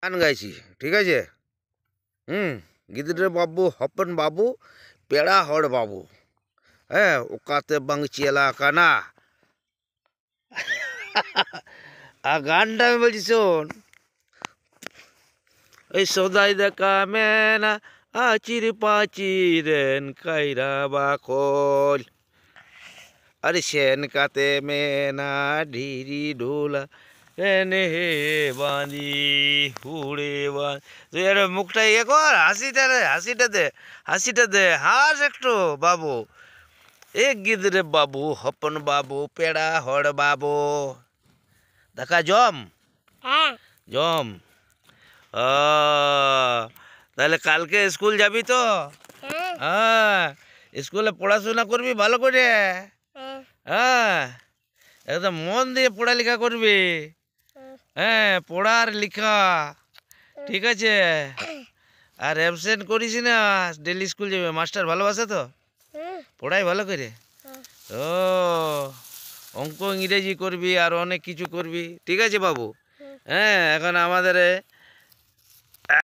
গান গাইছি, ঠিক আছে। গিদ্রে বাবু হপন বাবু পেড়া হড় বাবু, হ্যাঁ ওকাতে বাংচিয়েলা কানা। আর গানটা আমি বলছি শোন, এই সদাই দেখা মেনা আচির পাচিরেন কাইরা বাকল, আরে সেন কাতে মেনা ঢিরি ঢোলা এনে হে বাঁধি হুড়ে বাঁধ। তুই এর মুখটা ইয়ে কর, হাসিটা রে, হাসিটা দে হাস একটু বাবু। এ গিদরে বাবু হপন বাবু পেড়া হড় বাবু, দেখা জম জম। ও তাহলে কালকে স্কুল যাবি তো? হ্যাঁ, স্কুলে পড়াশোনা করবি ভালো করে। হ্যাঁ, একদম মন দিয়ে পড়ালেখা করবি। হ্যাঁ, পড়ার লেখা, ঠিক আছে। আর অ্যাবসেন্ট করিস না, ডেলি স্কুল যাবে। মাস্টার ভালোবাসে তো? পড়াই ভালো করে। ও অঙ্ক ইংরেজি করবি আর অনেক কিছু করবি, ঠিক আছে বাবু। হ্যাঁ, এখন আমাদের